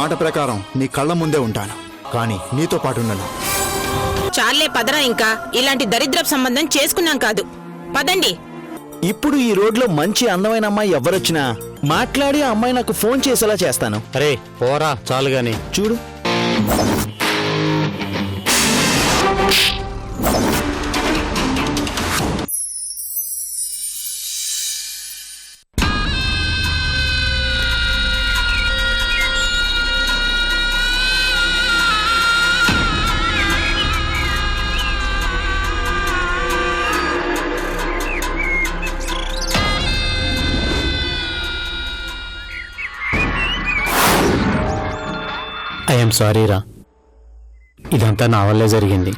మాట ప్రకారం నీ కళ్ళ ముందే ఉంటాను, కానీ నీతో పాటు ఉండను. చాలే పదరా, ఇంకా ఇలాంటి దరిద్రపు సంబంధం చేసుకున్నాం కాదు. పదండి. ఇప్పుడు ఈ రోడ్లో మంచి అందమైన అమ్మాయి ఎవరొచ్చినా మాట్లాడి ఆ అమ్మాయి నాకు ఫోన్ చేసేలా చేస్తాను. అరే పోరా చాలు గాని. చూడు, ఐఎమ్ సారీ రా, ఇదంతా నా వల్లే జరిగింది.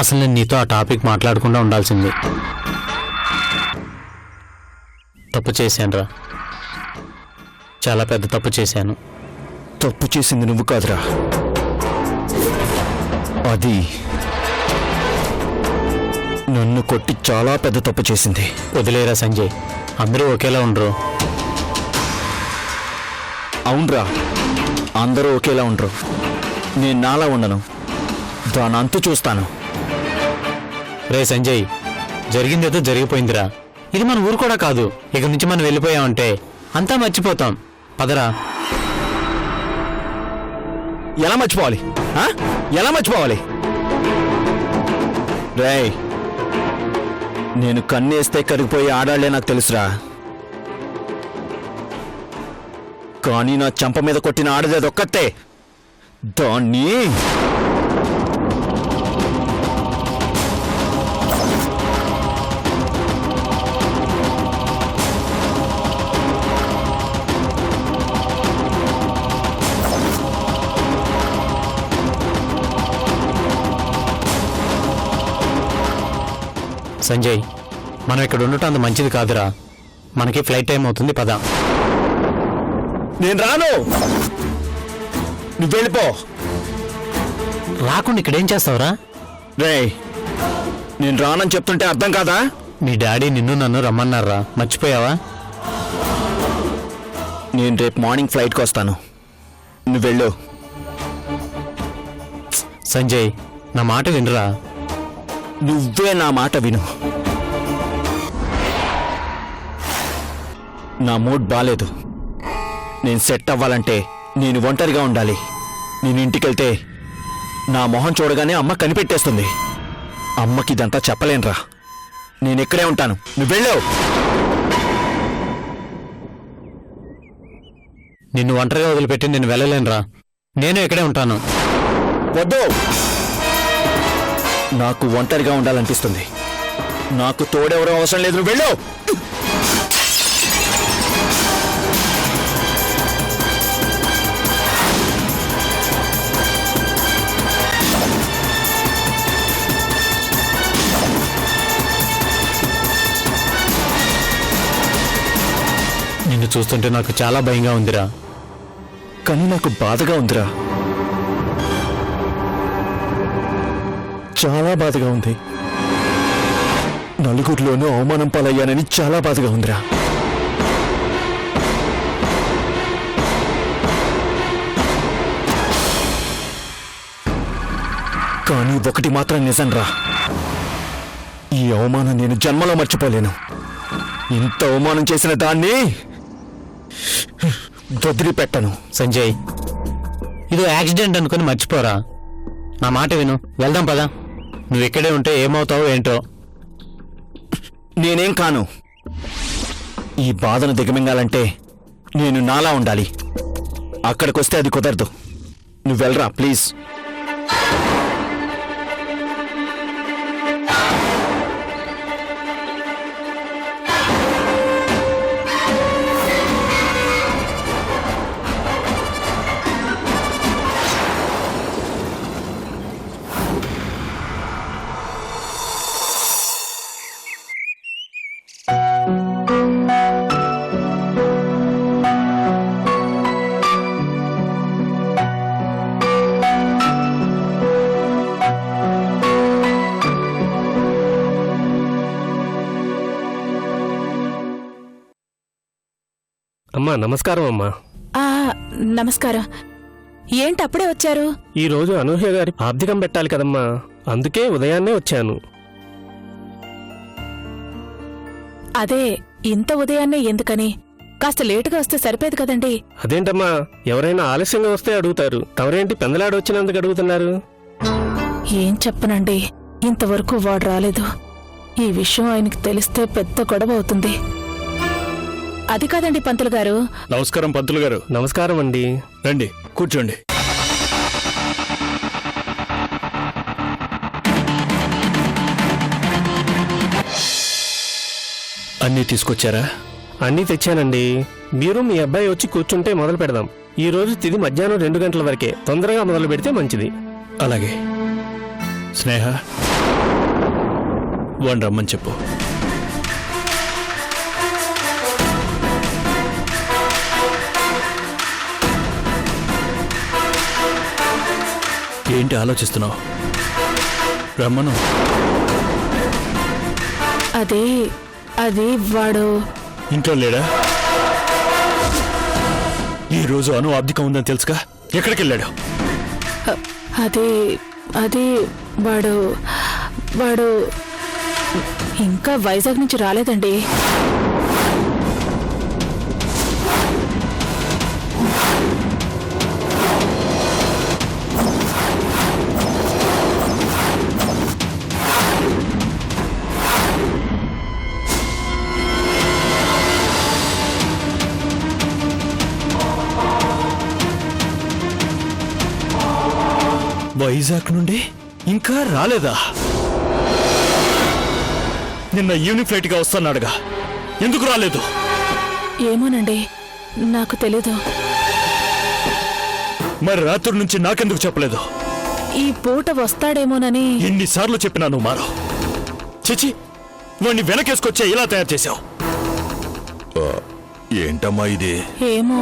అసలు నేను నీతో ఆ టాపిక్ మాట్లాడకుండా ఉండాల్సింది. తప్పు చేశాను రా, చాలా పెద్ద తప్పు చేశాను. తప్పు చేసింది నువ్వు కాదురా, అది నన్ను కొట్టి చాలా పెద్ద తప్పు చేసింది. వదిలేరా సంజయ్, అందరూ ఒకేలా ఉండరు. అవునరా, అందరూ ఒకేలా ఉండరు. నేను నాలా ఉండను, దాని అంతు చూస్తాను. రే సంజయ్, జరిగిందేదో జరిగిపోయిందిరా. ఇది మన ఊరు కూడా కాదు. ఇక నుంచి మనం వెళ్ళిపోయామంటే అంతా మర్చిపోతాం. పదరా. ఎలా మర్చిపోవాలి? ఎలా మర్చిపోవాలి? రేయ్, నేను కన్నేస్తే కరిగిపోయి ఆడాళ్లే నాకు తెలుసురా, కానీ నా చంప మీద కొట్టిన ఆడది అదొక్కతే. దాన్ని సంజయ్, మనం ఇక్కడ ఉండటం అంత మంచిది కాదురా. మనకి ఫ్లైట్ టైం అవుతుంది, పద. నేను రాను, నువ్వు వెళ్ళిపో. రాకుండా ఇక్కడేం చేస్తావురా? రేయ్, నేను రానని చెప్తుంటే అర్థం కాదా? మీ డాడీ నిన్ను నన్ను రమ్మన్నారా, మర్చిపోయావా? నేను రేపు మార్నింగ్ ఫ్లైట్కి వస్తాను, నువ్వు వెళ్ళు. సంజయ్, నా మాట వినరా. నువ్వే నా మాట విను. నా మూడ్ బాలేదు. నేను సెట్ అవ్వాలంటే నేను ఒంటరిగా ఉండాలి. నేను ఇంటికెళ్తే నా మొహం చూడగానే అమ్మ కనిపెట్టేస్తుంది. అమ్మకి ఇదంతా చెప్పలేనురా. నేను ఇక్కడే ఉంటాను, నువ్వు వెళ్ళు. నిన్ను ఒంటరిగా వదిలిపెట్టి నేను వెళ్ళలేనురా. నేను ఇక్కడే ఉంటాను. వద్దు, నాకు ఒంటరిగా ఉండాలనిపిస్తుంది. నాకు తోడెవరో అవసరం లేదు, నువ్వు వెళ్ళు. నిన్ను చూస్తుంటే నాకు చాలా భయంగా ఉందిరా. కానీ నాకు బాధగా ఉందిరా, చాలా బాధగా ఉంది. నలుగురిలోనూ అవమానం పాలయ్యానని చాలా బాధగా ఉందిరా. కానీ ఒకటి మాత్రం నిజంరా, ఈ అవమానం నేను జన్మలో మర్చిపోలేను. ఇంత అవమానం చేసిన దాన్ని వదిలిపెట్టను. సంజయ్, ఇది యాక్సిడెంట్ అనుకుని మర్చిపోరా. నా మాట విను, వెళ్దాం పదా. నువ్వు ఇక్కడే ఉంటే ఏమవుతావో ఏంటో. నేనేం కాను. ఈ బాధను దిగమింగాలంటే నేను నాలా ఉండాలి. అక్కడికొస్తే అది కుదరదు. నువ్వు వెళ్ళరా ప్లీజ్. అమ్మా నమస్కారం. అమ్మా ఆ నమస్కారం. ఏంటి అప్పుడే వచ్చారు? ఈ రోజు అనూహ్య గారి ఆర్థికం పెట్టాలి కదమ్మా, అందుకే ఉదయాన్నే వచ్చాను. అదే ఇంత ఉదయాన్నే ఎందుకని? కాస్త లేటుగా వస్తే సరిపోయేది కదండి. అదేంటమ్మా, ఎవరైనా ఆలస్యంగా వస్తే అడుగుతారు, తమరేంటి పెందలాడు వచ్చినందుకు అడుగుతున్నారు? ఏం చెప్పనండి, ఇంతవరకు వాడు రాలేదు. ఈ విషయం ఆయనకి తెలిస్తే పెద్ద గొడవ అవుతుంది. అది కాదండి పంతులు గారు. నమస్కారం పంతులు గారు. నమస్కారం అండి. రండి కూర్చోండి. అన్నీ తీసుకొచ్చారా? అన్నీ తెచ్చానండి. మీరు మీ అబ్బాయి వచ్చి కూర్చుంటే మొదలు పెడదాం. ఈ రోజు తిది మధ్యాహ్నం 2 గంటల వరకే, తొందరగా మొదలు పెడితే మంచిది. అలాగే. స్నేహ, వాణ్ణి రమ్మని చెప్పు. ఏంటి ఆలోచిస్తున్నావు? రమ్మను. అది వాడు ఇంట్లో లేడా? ఈ రోజు అను ఆబ్దికం ఉందని తెలుసుగా, ఎక్కడికి వెళ్ళాడు? అది వాడు ఇంకా వైజాగ్ నుంచి రాలేదండి. వైజాగ్ నుండి ఇంకా రాలేదా? నిన్న ఈవినింగ్ ఫ్లైట్ గా వస్తున్నాడుగా, ఎందుకు రాలేదు? ఏమోనండి, నాకు తెలీదు. మరి రాత్రి నుంచి నాకెందుకు చెప్పలేదు? ఈ పూట వస్తాడేమోనని. ఎన్నిసార్లు చెప్పినా నువ్వు మారో. చిచి, వాణ్ణి వెనకేసుకొచ్చే ఇలా తయారు చేశావు. ఏంటమ్మా ఇది? ఏమో.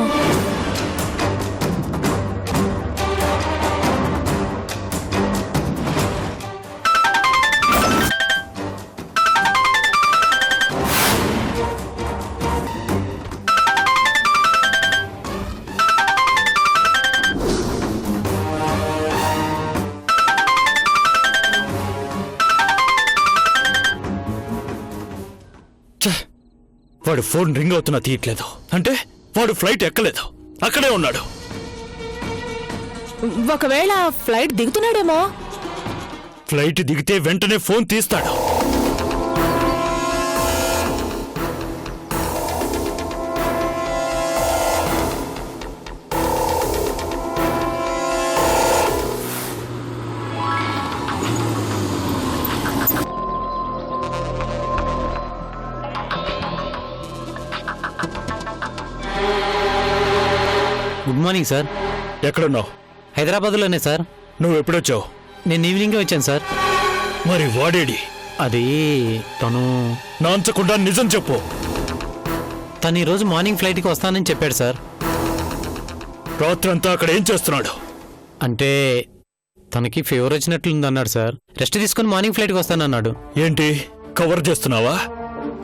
వాడు ఫోన్ రింగ్ అవుతున్నా తీయట్లేదు అంటే వాడు ఫ్లైట్ ఎక్కలేదు, అక్కడే ఉన్నాడు. ఒకవేళ ఫ్లైట్ దిగుతున్నాడేమో. ఫ్లైట్ దిగితే వెంటనే ఫోన్ తీస్తాడు. Good morning sir. ఎక్కడున్నావు? హైదరాబాద్లోనే సార్. నువ్వు ఎప్పుడొచ్చావు? నేను ఈవినింగే వచ్చాను సార్. మరి వాడేడి? అది తను నాంచకుండా నిజం చెప్పు. తను ఈరోజు మార్నింగ్ ఫ్లైట్కి వస్తానని చెప్పాడు సార్. రాత్రంతా అక్కడ ఏం చేస్తున్నాడు? అంటే తనకి ఫీవర్ వచ్చినట్లుందన్నాడు సార్. రెస్ట్ తీసుకుని మార్నింగ్ ఫ్లైట్కి వస్తానన్నాడు. ఏంటి కవర్ చేస్తున్నావా?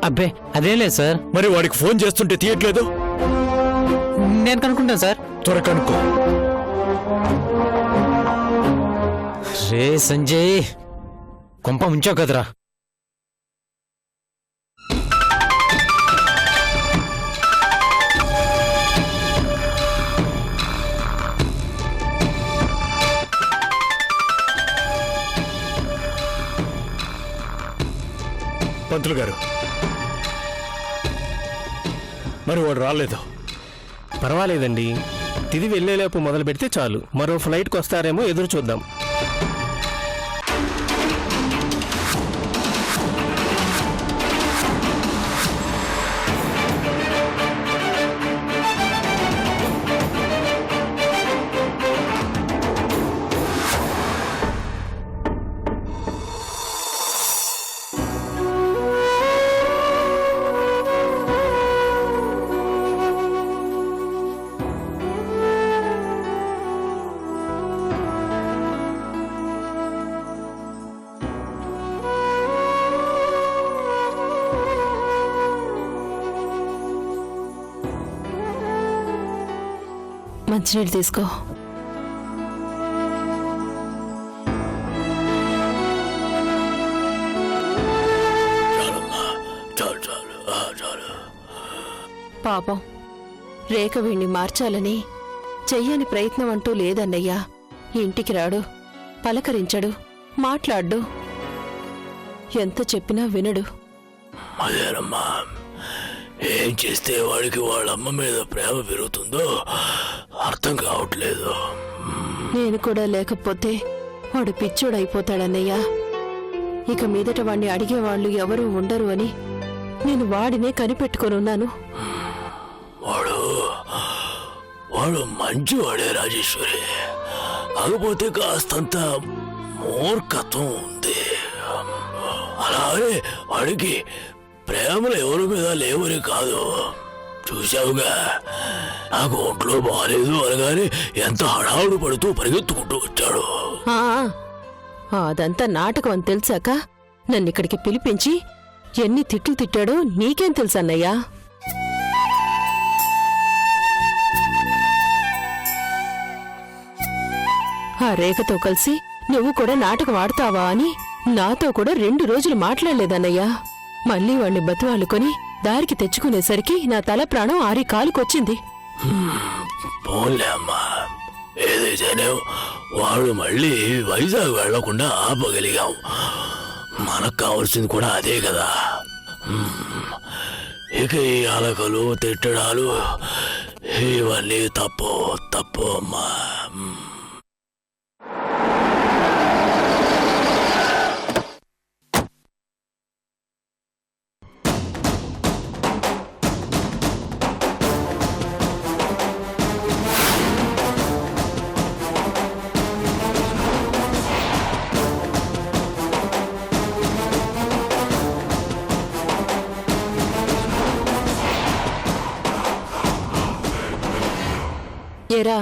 అబ్బే అదేం లేదు సార్. మరి వాడికి ఫోన్ చేస్తుంటే తీయట్లేదు? నేను కనుక్కుంటాను సార్. త్వర కనుక్కో. రే సంజయ్, కొంప ముంచావు కదరా. పంతులు గారు, మరి వాడు రాలేదు. పర్వాలేదండి, తిది వెళ్లేలోపు మొదలు పెడితే చాలు. మరో ఫ్లైట్కి వస్తారేమో, ఎదురు చూద్దాం. మంచినీళ్ళు తీసుకో. పాపం రేఖ వీణ్ణి మార్చాలని చెయ్యని ప్రయత్నం అంటూ లేదన్నయ్యా. ఇంటికి రాడు, పలకరించడు, మాట్లాడ్డు, ఎంత చెప్పినా వినడు. అదేనమ్మా, ఏం చేస్తే వాడికి వాళ్ళ అమ్మ మీద ప్రేమ పెరుగుతుందో అర్థం కావట్లేదు. నేను కూడా లేకపోతే వాడు పిచ్చోడైపోతాడన్నయ్యా. ఇక మీదట వాణ్ణి అడిగేవాళ్లు ఎవరూ ఉండరు అని నేను వాడినే కనిపెట్టుకొనున్నాను. వాడు మంచివాడే రాజేశ్వరి, కాకపోతే కాస్తంత మూర్ఖత్వం ఉంది. అలాగే వాడికి ప్రేమలు ఎవరి మీద లేవని కాదు. చూశావుగా, నాకు ఒంట్లో బాగాలేదు అనగానే ఎంత హడావుడు పడుతూ పరిగెత్తుకుంటూ వచ్చాడు. అదంతా నాటకం అని తెలిసాక నన్నిక్కడికి పిలిపించి ఎన్ని తిట్లు తిట్టాడో నీకేం తెలుసన్నయ్యా? ఆ రేఖతో కలిసి నువ్వు కూడా నాటకం ఆడతావా అని నాతో కూడా 2 రోజులు మాట్లాడలేదన్నయ్యా. మళ్ళీ వాణ్ణి బతివాళ్ళుకొని దారికి తెచ్చుకునేసరికి నా తల ప్రాణం ఆరి కాలుకొచ్చింది. పోన్లే అమ్మా, ఏదైతేనే వాడు మళ్ళీ వైజాగ్ వెళ్లకుండా ఆపగలిగాం. మనకు కావాల్సింది కూడా అదే కదా. ఇక ఈ అలకలు తిట్టడాలు ఇవన్నీ తప్పు అమ్మా. ఏరా,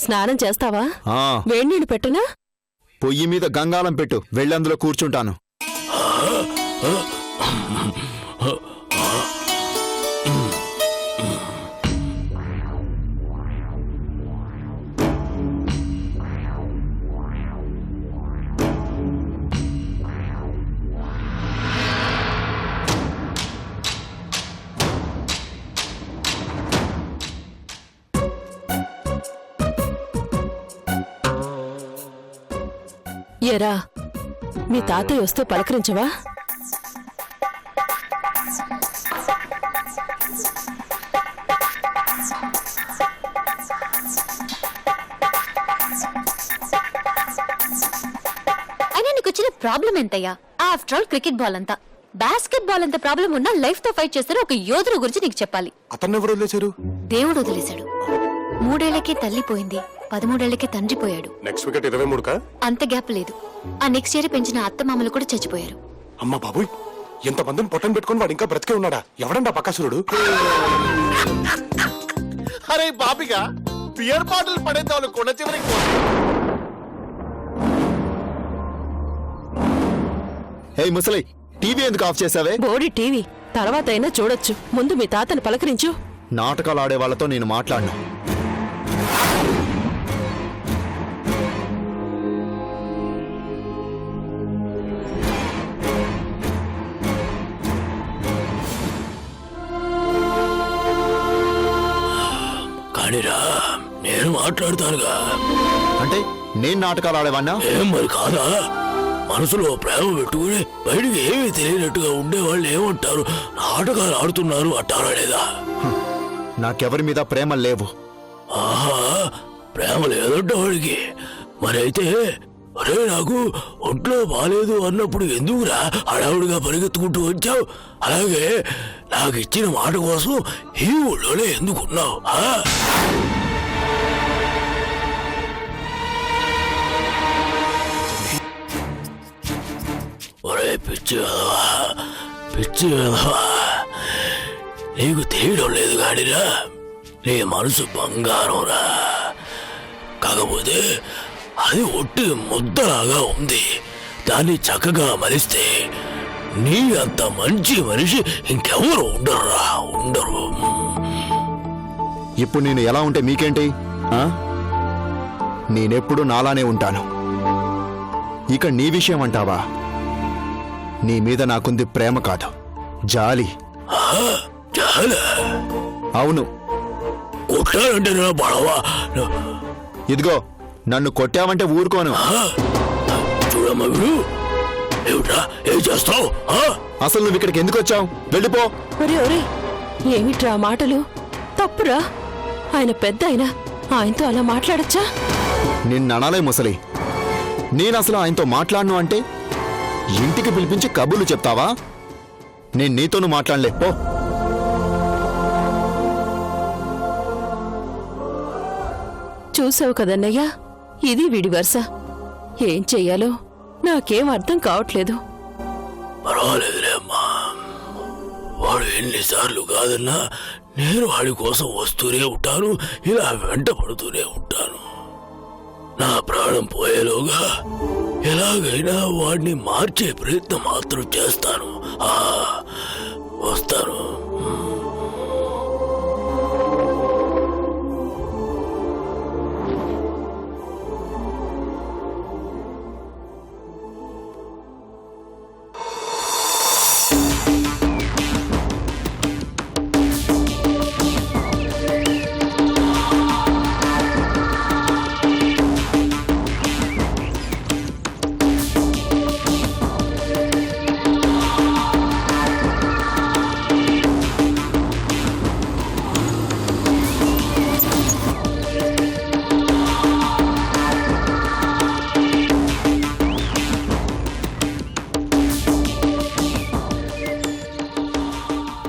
స్నానం చేస్తావా? ఆ, వేణీళ్ళు పెట్టనా? పొయ్యి మీద గంగాళం పెట్టు, వెళ్ళందులో కూర్చుంటాను. ఏరా, మీ తాతయ్య వస్తే పలకరించవా? అయినా నీకు వచ్చిన ప్రాబ్లం ఎంతయ్యా? ఆఫ్టర్ ఆల్ క్రికెట్ బాల్ అంతా, బాస్కెట్ బాల్ అంత ప్రాబ్లం ఉన్నా లైఫ్ తో ఫైట్ చేస్తారు ఒక యోధుడు గురించి నీకు చెప్పాలి. అతన్ని ఎవరు వదిలేశారు? దేవుడు వదిలేశాడు. 3 ఏళ్లకే తల్లి పోయింది, 13 ఏళ్లకే తండ్రి పోయాడు. నెక్స్ట్ వికెట్ 23కా? అంత గ్యాప్ లేదు. ఆ నెక్స్ట్ ఇయర్ పెంచిన అత్తమామలు కూడా చచ్చిపోయారు. అమ్మా బాబోయ్, ఎంత మందిని పొట్టని పెట్టుకుని వాడు ఇంకా బ్రతికే ఉన్నాడా? ఎవడండా పకాసురుడు? అరే బాబిగా, బియర్ బాటిల్ పడేద్దాం కొన చివరికి. హే ముసలి, టీవీ ఎందుకు ఆఫ్ చేసావే? బోడి టీవీ తర్వాత అయినా చూడొచ్చు, ముందు మీ తాతని పలకరించు. నాటకాలు ఆడే వాళ్ళతో నేను మాట్లాడను. కానీరా, నేను మాట్లాడతానుగా. అంటే నేను నాటకాలు ఆడేవాన్నా? ఏం మరి కాదా? మనసులో ప్రేమ పెట్టుకుని బయటికి ఏమీ తెలియనట్టుగా ఉండేవాళ్ళు ఏమంటారు? నాటకాలు ఆడుతున్నారు అంటారా లేదా? నాకెవరి మీద ప్రేమ లేవు. ఆహా, ప్రేమ లేదంట వాడికి. మరైతే అరే, నాకు ఒంట్లో బాలేదు అన్నప్పుడు ఎందుకురా హడావుడిగా పరిగెత్తుకుంటూ వచ్చావు? అలాగే నాకు ఇచ్చిన మాట కోసం ఈ ఊళ్ళోనే ఎందుకున్నావు? ఒరే పిచ్చి కదవా, నీకు తెలియడం లేదు గాడిరా. నీ మనసు బంగారంరా, కాకపోతే అది ఒట్టి ముద్దలాగా ఉంది. దాన్ని చక్కగా మలిస్తే నీ అంత మంచి మనిషి ఇంకెవరు ఉండరు. ఇప్పుడు నేను ఎలా ఉంటే మీకేంటి? నేనెప్పుడు నాలానే ఉంటాను. ఇక నీ విషయం అంటావా? నీ మీద నాకుంది ప్రేమ కాదు, జాలి. చాలా అవును. కొట్టాలంటే నా పడవా? ఇదిగో నన్ను కొట్టావంటే ఊరుకోను. చూడమ్మా వీడు ఏమిట్రా, ఏం చేస్తావు? అసలు నువ్వు ఇక్కడికి ఎందుకు వచ్చావు? వెళ్ళిపో. ఒరే ఒరే, ఏమిట్రా మాటలు? తప్పురా. ఆయన పెద్ద ఆయన, ఆయనతో అలా మాట్లాడచ్చా? నిన్ననాలే ముసలి. నేనసలు ఆయనతో మాట్లాడను అంటే ఇంటికి పిలిపించి కబుర్లు చెప్తావా? నేను నీతోనూ మాట్లాడలే, పో. చూసావు కదన్నయ్యా, ఇది వీడి వరుస. ఏం చెయ్యాలో నాకేం అర్థం కావట్లేదు. పర్వాలేదులే అమ్మా, వాడు ఎన్నిసార్లు కాదన్నా నేను వాడి కోసం వస్తూనే ఉంటాను, ఇలా వెంట పడుతూనే ఉంటాను. నా ప్రాణం పోయేలోగా ఎలాగైనా వాడిని మార్చే ప్రయత్నం మాత్రం చేస్తాను. వస్తాను.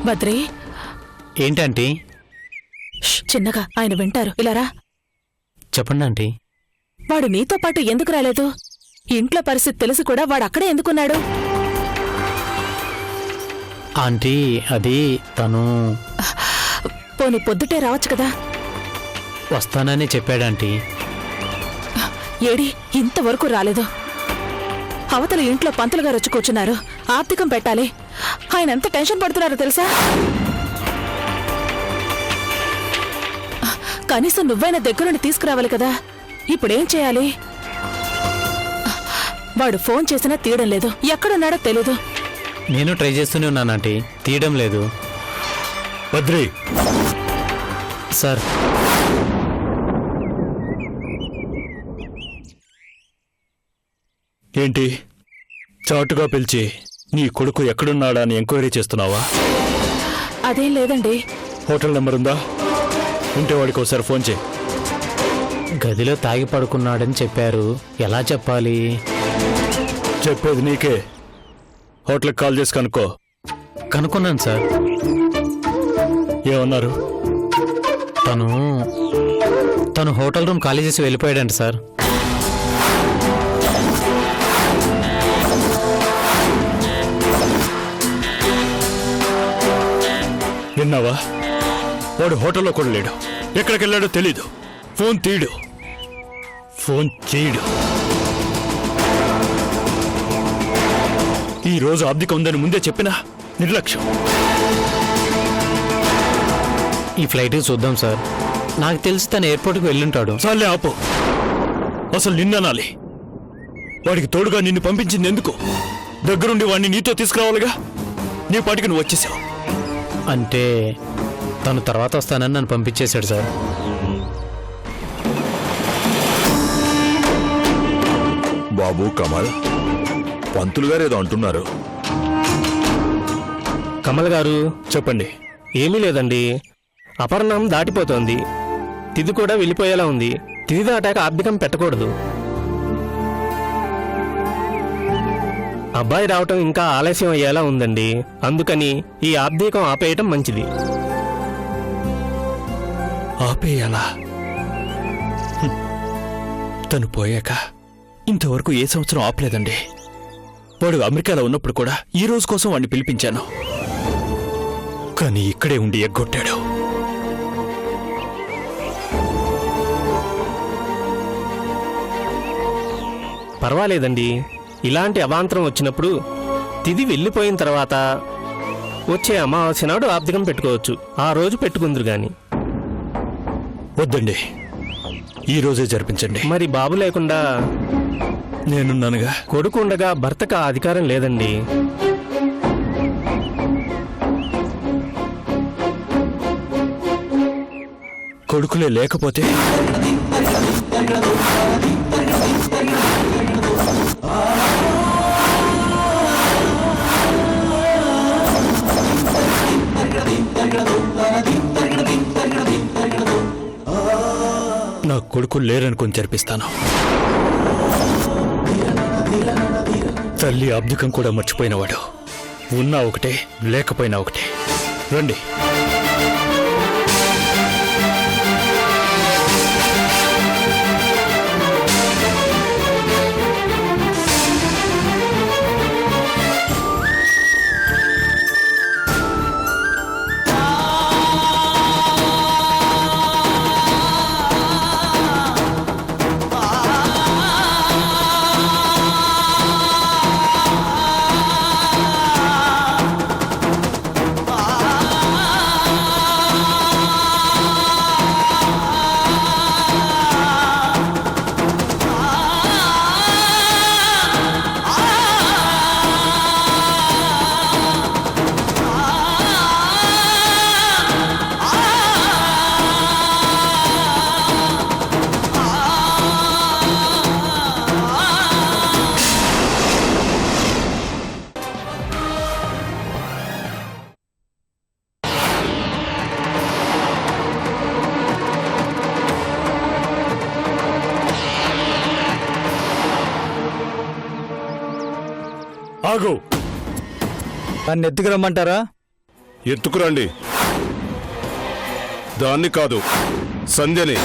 బద్రి, ఏంటంటీ? చిన్నగా, ఆయన వింటారు. ఇలారా. చెప్పండి ఆంటీ. వాడు నీతో పాటు ఎందుకు రాలేదు? ఇంట్లో పరిస్థితి తెలిసి కూడా వాడు అక్కడే ఎందుకున్నాడు? ఆంటీ, అది తను పోనీ పొద్దుటే రావచ్చు కదా. వస్తానని చెప్పాడంటీ. ఏడి, ఇంతవరకు రాలేదు. అవతల ఇంట్లో పంతులు గారు వచ్చి కూర్చున్నారు. ఆర్థికం పెట్టాలి. ఆయన ఎంత టెన్షన్ పడుతున్నారో తెలుసా? కనీసం నువ్వైనా దగ్గరుండి తీసుకురావాలి కదా. ఇప్పుడేం చేయాలి? వాడు ఫోన్ చేసినా తీయడం లేదు. ఎక్కడున్నాడో తెలీదు. నేను ట్రై చేస్తూనే ఉన్నానంటీ, తీయడం లేదు. బద్రి సార్, ఏంటి చాటుగా పిలిచి నీ కొడుకు ఎక్కడున్నాడా అని ఎంక్వైరీ చేస్తున్నావా? అదేం లేదండి. హోటల్ నెంబర్ ఉందా? ఉంటే వాడికి ఒకసారి ఫోన్ చేయి. గదిలో తాగి పడుకున్నాడని చెప్పారు. ఎలా చెప్పాలి? చెప్పేది నీకే. హోటల్కి కాల్ చేసి కనుక్కో. కనుక్కున్నాను సార్. ఏమన్నారు? తను హోటల్ రూమ్ ఖాళీ చేసి వెళ్ళిపోయాడంట సార్. విన్నావా? వాడు హోటల్లో కూడా లేడు. ఎక్కడికి వెళ్ళాడో తెలీదు. ఫోన్ తీయడు, ఫోన్ చేయడు. ఈ రోజు ఆబ్దిక ఉందని ముందే చెప్పినా నిర్లక్ష్యం. ఈ ఫ్లైట్కి చూద్దాం సార్. నాకు తెలిసి తను ఎయిర్పోర్ట్కి వెళ్ళుంటాడు. చాలే ఆపు. అసలు నిన్ననాలి. వాడికి తోడుగా నిన్ను పంపించింది ఎందుకు? దగ్గరుండి వాడిని నీతో తీసుకురావాలిగా. నీ పాటికి నువ్వు వచ్చేసావు. అంటే తను తర్వాత వస్తానని నన్ను పంపించేశాడు సార్. బాబు కమల్, పంతులు గారు ఏదో అంటున్నారు. కమల్ గారు, చెప్పండి. ఏమీ లేదండి. అపర్ణం దాటిపోతోంది. తిది కూడా వెళ్ళిపోయేలా ఉంది. తిది దాటాక ఆర్థికం పెట్టకూడదు. అబ్బాయి రావటం ఇంకా ఆలస్యం అయ్యేలా ఉందండి. అందుకని ఈ ఆర్థికం ఆపేయటం మంచిది. ఆపేయాలా? తను పోయాక ఇంతవరకు ఏ సంవత్సరం ఆపలేదండి. వాడు అమెరికాలో ఉన్నప్పుడు కూడా ఈ రోజు కోసం వాడిని పిలిపించాను. కానీ ఇక్కడే ఉండి ఎగ్గొట్టాడు. పర్వాలేదండి. ఇలాంటి అవాంతరం వచ్చినప్పుడు తిది వెళ్ళిపోయిన తర్వాత వచ్చే అమావాస్య నాడు ఆర్థికం పెట్టుకోవచ్చు. ఆ రోజు పెట్టుకుందరు గాని. వద్దండి ఈ రోజే జరిపించండి. మరి బాబు లేకుండా నేనున్నానుగా. కొడుకు ఉండగా భర్తకు ఆ అధికారం లేదండి. కొడుకులే లేకపోతే నా కొడుకులు లేరనుకొని జరిపిస్తాను. తల్లి అబ్దికం కూడా మర్చిపోయినవాడు. ఉన్నా ఒకటే, లేకపోయినా ఒకటే. రండి. ఆగు. నన్ను ఎత్తుకురమ్మంటారా? ఎత్తుకురండి. దాన్ని కాదు, సంధ్యని.